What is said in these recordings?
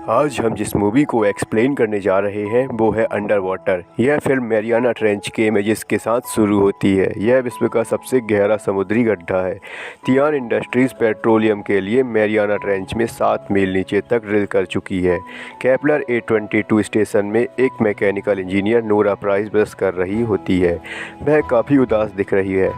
आज हम जिस मूवी को एक्सप्लेन करने जा रहे हैं वो है अंडर वाटर। यह फिल्म मैरियाना ट्रेंच के इमेजेस के साथ शुरू होती है। यह विश्व का सबसे गहरा समुद्री गड्ढा है। तियान इंडस्ट्रीज पेट्रोलियम के लिए मैरियाना ट्रेंच में 7 मील नीचे तक ड्रिल कर चुकी है। केपलर A22 स्टेशन में एक mechanical engineer Nora price brush कर रही होती है। वह काफ़ी उदास दिख रही है।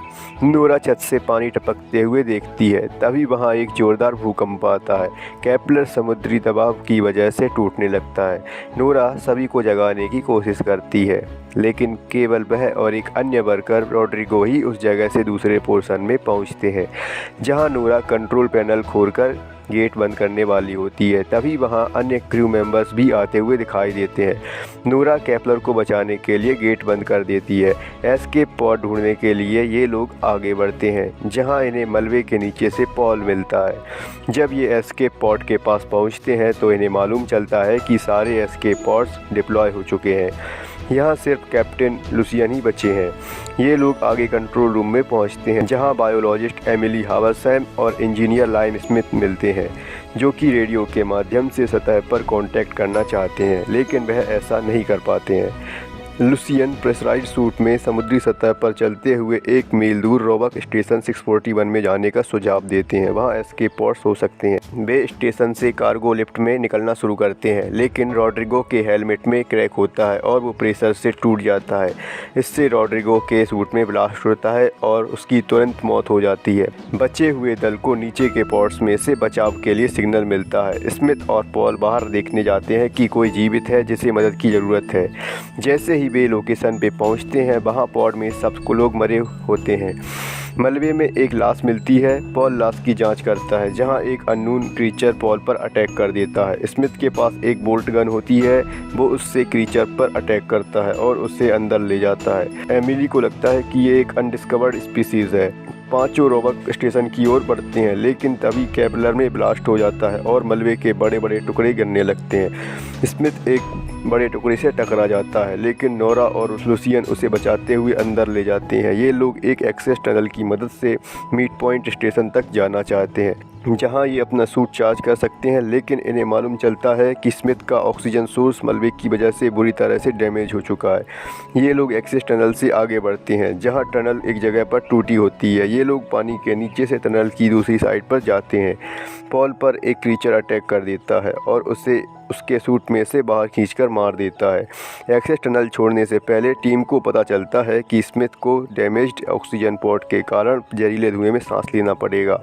नोरा छत से पानी टपकते हुए देखती है। तभी वहाँ एक जोरदार भूकंप आता है। केपलर समुद्री दबाव की वजह से टूटने लगता है। नोरा सभी को जगाने की कोशिश करती है, लेकिन केवल वह और एक अन्य वर्कर रॉड्रिगो ही उस जगह से दूसरे पोर्शन में पहुंचते हैं, जहां नोरा कंट्रोल पैनल खोलकर गेट बंद करने वाली होती है। तभी वहां अन्य क्रू मेंबर्स भी आते हुए दिखाई देते हैं। नोरा केपलर को बचाने के लिए गेट बंद कर देती है। एस्केप पॉड ढूंढने के लिए ये लोग आगे बढ़ते हैं, जहां इन्हें मलबे के नीचे से पॉल मिलता है। जब ये एस्केप पॉड के पास पहुंचते हैं तो इन्हें मालूम चलता है कि सारे एस्केप पॉड्स डिप्लॉय हो चुके हैं। यहाँ सिर्फ कैप्टन लुसियन ही बचे हैं। ये लोग आगे कंट्रोल रूम में पहुँचते हैं, जहाँ बायोलॉजिस्ट एमिली हावर्सैम और इंजीनियर लाइम स्मिथ मिलते हैं, जो कि रेडियो के माध्यम से सतह पर कांटेक्ट करना चाहते हैं, लेकिन वह ऐसा नहीं कर पाते हैं। लुसियन प्रेशराइज्ड सूट में समुद्री सतह पर चलते हुए 1 मील दूर रोबक स्टेशन 641 में जाने का सुझाव देते हैं। वहाँ एस्केप पॉड्स हो सकते हैं। वे स्टेशन से कार्गो लिफ्ट में निकलना शुरू करते हैं, लेकिन रॉड्रिगो के हेलमेट में क्रैक होता है और वो प्रेशर से टूट जाता है। इससे रॉड्रिगो के सूट में ब्लास्ट होता है और उसकी तुरंत मौत हो जाती है। बचे हुए दल को नीचे के पॉड्स में से बचाव के लिए सिग्नल मिलता है। स्मिथ और पॉल बाहर देखने जाते हैं कि कोई जीवित है जिसे मदद की ज़रूरत है। जैसे ही वे लोकेशन पे पहुंचते हैं, वहां पॉड में सब लोग मरे होते हैं। मलबे में एक लाश मिलती है। पॉल लाश की जांच करता है, जहां एक अननोन क्रीचर पॉल पर अटैक कर देता है। स्मिथ के पास एक बोल्ट गन होती है। वो उससे क्रीचर पर अटैक करता है और उसे अंदर ले जाता है। एमिली को लगता है कि ये एक अनडिस्कवर्ड स्पीसीज है। पांचों रोबक स्टेशन की ओर बढ़ते हैं, लेकिन तभी केपलर में ब्लास्ट हो जाता है और मलबे के बड़े बड़े टुकड़े गिरने लगते हैं। स्मिथ एक बड़े टुकड़े से टकरा जाता है, लेकिन नोरा और लुसियन उसे बचाते हुए अंदर ले जाते हैं। ये लोग एक एक्सेस टनल की मदद से मिड पॉइंट स्टेशन तक जाना चाहते हैं, जहां ये अपना सूट चार्ज कर सकते हैं, लेकिन इन्हें मालूम चलता है कि स्मिथ का ऑक्सीजन सोर्स मलबे की वजह से बुरी तरह से डैमेज हो चुका है। ये लोग एक्सेस टनल से आगे बढ़ते हैं, जहां टनल एक जगह पर टूटी होती है। ये लोग पानी के नीचे से टनल की दूसरी साइड पर जाते हैं। पॉल पर एक क्रीचर अटैक कर देता है और उसे उसके सूट में से बाहर खींचकर मार देता है। एक्सेस टनल छोड़ने से पहले टीम को पता चलता है कि स्मिथ को डैमेज्ड ऑक्सीजन पोर्ट के कारण जहरीले धुएं में सांस लेना पड़ेगा।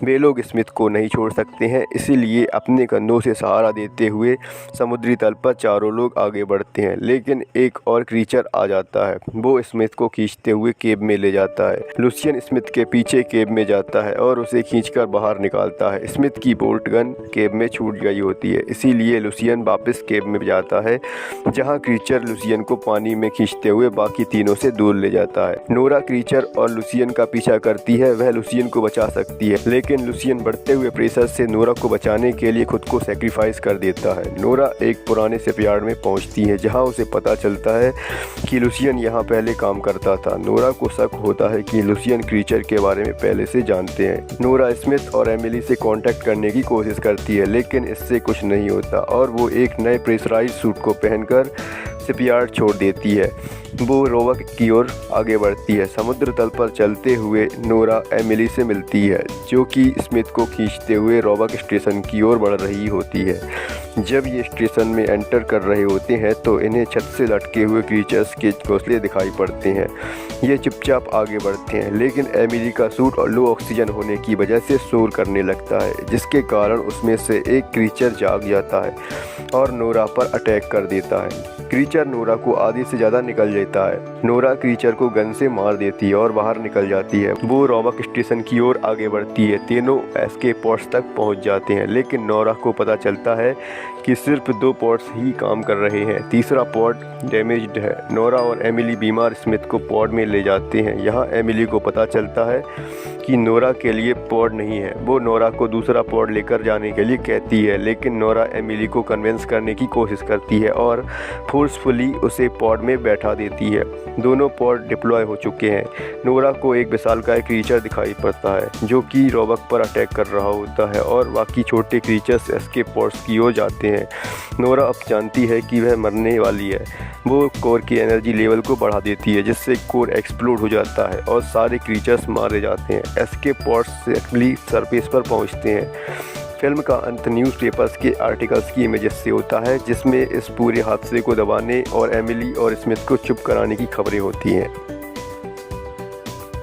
वे लोग स्मिथ को नहीं छोड़ सकते हैं, इसीलिए अपने कंधों से सहारा देते हुए समुद्री तल पर चारों लोग आगे बढ़ते हैं। लेकिन एक और क्रीचर आ जाता है। वो स्मिथ को खींचते हुए केब में ले जाता है। लुसियन स्मिथ के पीछे केब में जाता है और उसे खींचकर बाहर निकालता है। स्मिथ की बोल्ट गन केब में छूट गई होती है, इसीलिए लुसियन वापस केब में जाता है, जहां क्रीचर लुसियन को पानी में खींचते हुए बाकी तीनों से दूर ले जाता है। नोरा क्रीचर और लुसियन का पीछा करती है। वह लुसियन को बचा सकती है, लेकिन लुसियन बढ़ते हुए प्रेशर से नोरा को बचाने के लिए खुद को सेक्रीफाइस कर देता है। नोरा एक पुराने शिपयार्ड में पहुंचती है, जहां उसे पता चलता है कि लुसियन यहां पहले काम करता था। नोरा को शक होता है कि लुसियन क्रीचर के बारे में पहले से जानते हैं। नोरा स्मिथ और एमिली से कांटेक्ट करने की कोशिश करती है, लेकिन इससे कुछ नहीं होता और वो एक नए प्रेशराइज्ड सूट को पहनकर शिपयार्ड छोड़ देती है। वो रोबक की ओर आगे बढ़ती है। समुद्र तल पर चलते हुए नोरा एमिली से मिलती है, जो कि स्मिथ को खींचते हुए रोबक स्टेशन की ओर बढ़ रही होती है। जब ये स्टेशन में एंटर कर रहे होते हैं तो इन्हें छत से लटके हुए क्रीचर्स के घोंसले दिखाई पड़ते हैं। ये चुपचाप आगे बढ़ते हैं, लेकिन एमिली का सूट और लो ऑक्सीजन होने की वजह से शोर करने लगता है, जिसके कारण उसमें से एक क्रीचर जाग जाता है और नोरा पर अटैक कर देता है। क्रीचर नोरा को आधे से ज़्यादा निकल जाता है। नोरा क्रीचर को गन से मार देती है और बाहर निकल जाती है। वो रोबक स्टेशन की ओर आगे बढ़ती है। तीनों एस्केप पॉड्स तक पहुंच जाते हैं, लेकिन नोरा को पता चलता है कि सिर्फ 2 पॉड्स ही काम कर रहे हैं। तीसरा पॉड डैमेज्ड है। नोरा और एमिली बीमार स्मिथ को पॉड में ले जाते हैं। यहाँ एमिली को पता चलता है कि नोरा के लिए पॉड नहीं है। वो नोरा को दूसरा पॉड लेकर जाने के लिए कहती है, लेकिन नोरा एमिली को कन्विंस करने की कोशिश करती है और फोर्सफुली उसे पॉड में बैठा देती है। दोनों पॉड डिप्लॉय हो चुके हैं। नोरा को एक विशालकाय क्रीचर दिखाई पड़ता है जो कि रॉबक पर अटैक कर रहा होता है और बाकी छोटे क्रीचर्स एस्केप पॉड्स की ओर जाते हैं। नोरा अब जानती है कि वह मरने वाली है। वो कोर की एनर्जी लेवल को बढ़ा देती है जिससे कोर एक्सप्लोड हो जाता है और सारे क्रीचर्स मारे जाते हैं। एस्केप पॉड्स सेफली सरफेस पर पहुंचते हैं। फिल्म का अंत न्यूज़पेपर्स के आर्टिकल्स की इमेजेस से होता है जिसमें इस पूरे हादसे को दबाने और एमिली और स्मिथ को चुप कराने की खबरें होती हैं।